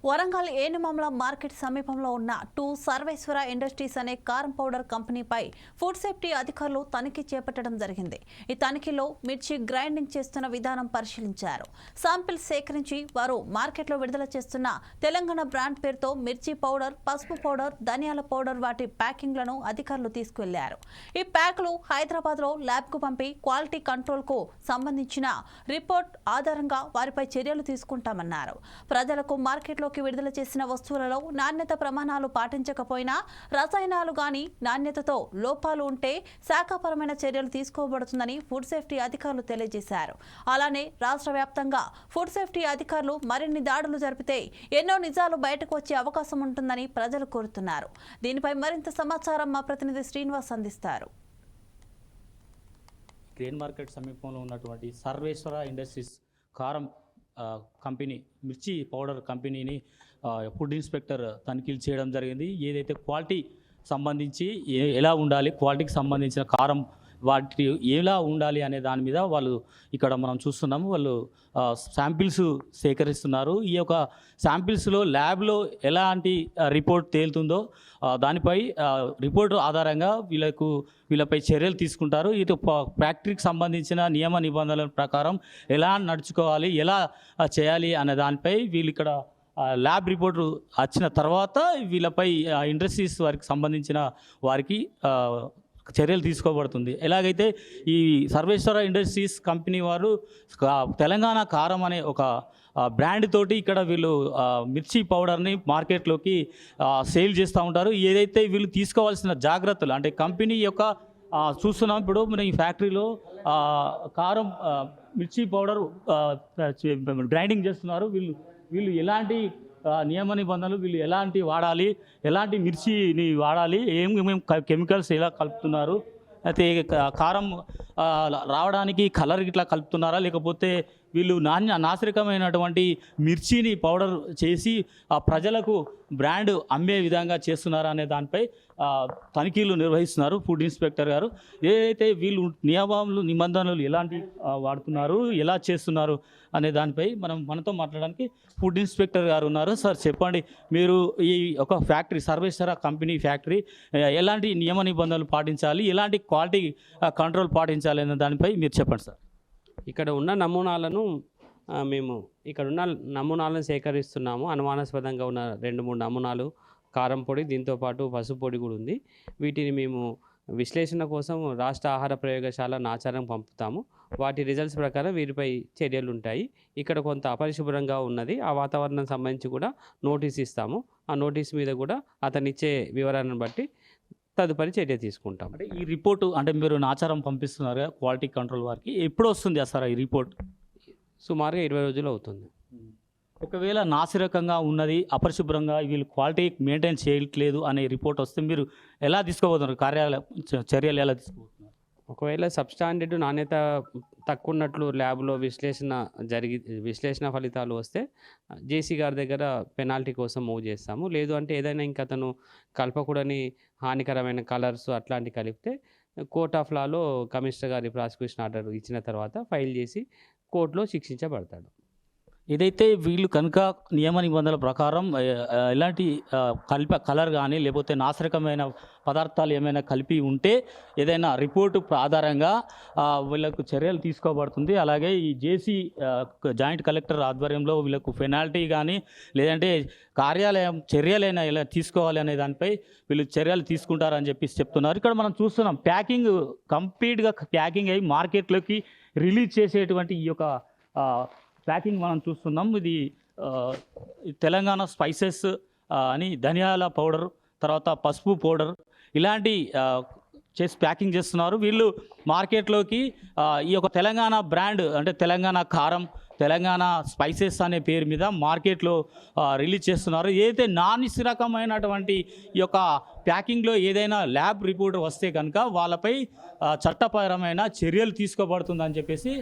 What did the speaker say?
Warangal ఏనుమమ్ల market సమీపంలో ఉన్న సర్వేశ్వర industries అనే కారం పౌడర్ కంపెనీపై ఫుడ్ సేఫ్టీ అధికారులు తనిఖీ చేపట్టడం జరిగింది. ఈ తనిఖీలో మిర్చి గ్రైండింగ్ చేస్తున్న విధానం పరిశీలించారు. శాంపిల్ సేకరించి వారు మార్కెట్లో విడుదల చేస్తున్న తెలంగాణ బ్రాండ్ పేరుతో మిర్చి పౌడర్, పసుపు పౌడర్, ధనియాల పౌడర్ వాటి ప్యాకింగ్లను అధికారులు తీసుకువెళ్లారు. ఈ ప్యాకులు హైదరాబాద్లో ల్యాబ్కు పంపి క్వాలిటీ కంట్రోల్కు సంబంధించిన రిపోర్ట్ ఆధారంగా వారిపై చర్యలు తీసుకుంటామన్నారు. ప్రజలకు మార్కెట్లో విడుదల చేసిన వస్తువులలో నాణ్యత ప్రమాణాలు పాటించకపోయినా రసాయనాలు గాని నాణ్యతతో లోపాలు ఉంటే శాఖాపరమైన చర్యలు తీసుకోబడుతుందని ఫుడ్ సేఫ్టీ అధికారులు తెలియజేశారు. అలానే రాష్ట్ర వ్యాప్తంగా ఫుడ్ సేఫ్టీ అధికారులు మరిన్ని దాడులు జరిపితే ఎన్నో నిజాలు బయటకు వచ్చే అవకాశం ఉంటుందని ప్రజలు కోరుతున్నారు. దీనిపై మరింత సమాచారం మా ప్రతినిధి శ్రీనివాస్ అందిస్తారు. గ్రెయిన్ మార్కెట్ సమీపంలో ఉన్నటువంటి సర్వేశ్వర ఇండస్ట్రీస్ కారం కంపెనీ మిర్చి పౌడర్ కంపెనీని ఫుడ్ ఇన్స్పెక్టర్ తనిఖీలు చేయడం జరిగింది. ఏదైతే క్వాలిటీ సంబంధించి ఎలా ఉండాలి, క్వాలిటీకి సంబంధించిన కారం వాటి ఎలా ఉండాలి అనే దాని మీద వాళ్ళు ఇక్కడ మనం చూస్తున్నాము. వాళ్ళు శాంపిల్స్ సేకరిస్తున్నారు. ఈ యొక్క శాంపిల్స్లో ల్యాబ్లో ఎలాంటి రిపోర్ట్ తేలుతుందో దానిపై రిపోర్ట్ ఆధారంగా వీళ్ళపై చర్యలు తీసుకుంటారు. ఇటు ఫ్యాక్టరీకి సంబంధించిన నియమ నిబంధనల ప్రకారం ఎలా నడుచుకోవాలి, ఎలా చేయాలి అనే దానిపై వీళ్ళు ఇక్కడ ల్యాబ్ రిపోర్టు వచ్చిన తర్వాత వీళ్ళపై ఇండస్ట్రీస్ వారికి సంబంధించిన వారికి చర్యలు తీసుకోబడుతుంది. ఎలాగైతే ఈ సర్వేశ్వర ఇండస్ట్రీస్ కంపెనీ వారు తెలంగాణ కారం అనే ఒక బ్రాండ్ తోటి ఇక్కడ వీళ్ళు మిర్చి పౌడర్ని మార్కెట్లోకి సేల్ చేస్తూ ఉంటారు. ఏదైతే వీళ్ళు తీసుకోవాల్సిన జాగ్రత్తలు అంటే కంపెనీ యొక్క చూస్తున్నాం. ఇప్పుడు మన ఈ ఫ్యాక్టరీలో కారం మిర్చి పౌడర్ గ్రైండింగ్ చేస్తున్నారు. వీళ్ళు ఎలాంటి నియమ నిబంధనలు, వీళ్ళు ఎలాంటి వాడాలి, ఎలాంటి మిర్చిని వాడాలి, ఏమేమి కెమికల్స్ ఎలా కలుపుతున్నారు, అయితే కారం రావడానికి కలర్ ఇట్లా కలుపుతున్నారా, లేకపోతే వీళ్ళు నాసిరకమైనటువంటి మిర్చిని పౌడర్ చేసి ప్రజలకు బ్రాండ్ అమ్మే విధంగా చేస్తున్నారా అనే దానిపై తనిఖీలు నిర్వహిస్తున్నారు ఫుడ్ ఇన్స్పెక్టర్ గారు. ఏదైతే వీళ్ళు నియమాలు నిబంధనలు ఎలాంటి వాడుతున్నారు, ఎలా చేస్తున్నారు అనే దానిపై మనతో మాట్లాడడానికి ఫుడ్ ఇన్స్పెక్టర్ గారు ఉన్నారు. సార్ చెప్పండి, మీరు ఈ ఒక ఫ్యాక్టరీ సర్వేశ్వర కంపెనీ ఫ్యాక్టరీ ఎలాంటి నియమ నిబంధనలు పాటించాలి, ఎలాంటి క్వాలిటీ కంట్రోల్ పాటించాలి అనే దానిపై మీరు చెప్పండి సార్. ఇక్కడ ఉన్న నమూనాలను సేకరిస్తున్నాము. అనుమానాస్పదంగా ఉన్న 2-3 నమూనాలు కారం పొడి, దీంతోపాటు పసుపు పొడి కూడా ఉంది. వీటిని మేము విశ్లేషణ కోసం రాష్ట్ర ఆహార ప్రయోగశాల నాచారం పంపుతాము. వాటి రిజల్ట్స్ ప్రకారం వీరిపై చర్యలు ఉంటాయి. ఇక్కడ కొంత అపరిశుభ్రంగా ఉన్నది, ఆ వాతావరణం సంబంధించి కూడా నోటీస్ ఇస్తాము. ఆ నోటీస్ మీద కూడా అతను ఇచ్చే వివరాలను బట్టి తదుపరి చర్య తీసుకుంటాం. అంటే ఈ రిపోర్టు అంటే మీరు నాచారం పంపిస్తున్నారు క్వాలిటీ కంట్రోల్ వారికి, ఎప్పుడు వస్తుంది సార్ ఈ రిపోర్ట్? సుమారుగా 20 రోజులు అవుతుంది. ఒకవేళ నాసిరకంగా ఉన్నది, అపరిశుభ్రంగా వీళ్ళు క్వాలిటీ మెయింటైన్ చేయట్లేదు అనే రిపోర్ట్ వస్తే మీరు ఎలా తీసుకోబోతున్నారు, చర్యలు ఎలా తీసుకోబోతున్నారు? ఒకవేళ సబ్స్టాండర్డ్ నాణ్యత తక్కువ ఉన్నట్లు ల్యాబ్లో విశ్లేషణ ఫలితాలు వస్తే జేసీ గారి దగ్గర పెనాల్టీ కోసం మూవ్ చేస్తాము. లేదు అంటే ఏదైనా ఇంకా అతను కలపకూడని హానికరమైన కలర్స్ అట్లాంటివి కలిపితే కోర్ట్ ఆఫ్ లాలో కమిషనర్ గారి ప్రాసిక్యూషన్ ఆర్డర్ ఇచ్చిన తర్వాత ఫైల్ చేసి కోర్టులో శిక్షించబడతాడు. ఏదైతే వీళ్ళు కనుక నియమ నిబంధనల ప్రకారం ఎలాంటి కలర్ కానీ లేకపోతే నాసిరకమైన పదార్థాలు ఏమైనా కలిపి ఉంటే ఏదైనా రిపోర్టు ఆధారంగా వీళ్ళకు చర్యలు తీసుకోబడుతుంది. అలాగే ఈ జేసీ జాయింట్ కలెక్టర్ ఆధ్వర్యంలో వీళ్ళకు పెనాల్టీ కానీ లేదంటే కార్యాలయం చర్యలైనా ఎలా తీసుకోవాలి అనే దానిపై వీళ్ళు చర్యలు తీసుకుంటారని చెప్పి చెప్తున్నారు. ఇక్కడ మనం చూస్తున్నాం ప్యాకింగ్ కంప్లీట్గా ప్యాకింగ్ అయ్యి మార్కెట్లోకి రిలీజ్ చేసేటువంటి ఈ యొక్క ప్యాకింగ్ మనం చూస్తున్నాం. ఇది తెలంగాణ స్పైసెస్ అని ధనియాల పౌడర్, తర్వాత పసుపు పౌడర్ ఇలాంటి చేసి ప్యాకింగ్ చేస్తున్నారు. వీళ్ళు మార్కెట్లోకి ఈ యొక్క తెలంగాణ బ్రాండ్ అంటే తెలంగాణ కారం, తెలంగాణ స్పైసెస్ అనే పేరు మీద మార్కెట్లో రిలీజ్ చేస్తున్నారు. ఏదైతే నాసిరకమైనటువంటి ఈ యొక్క ప్యాకింగ్లో ఏదైనా ల్యాబ్ రిపోర్ట్ వస్తే కనుక వాళ్ళపై చట్టపరమైన చర్యలు తీసుకోబడుతుందని చెప్పేసి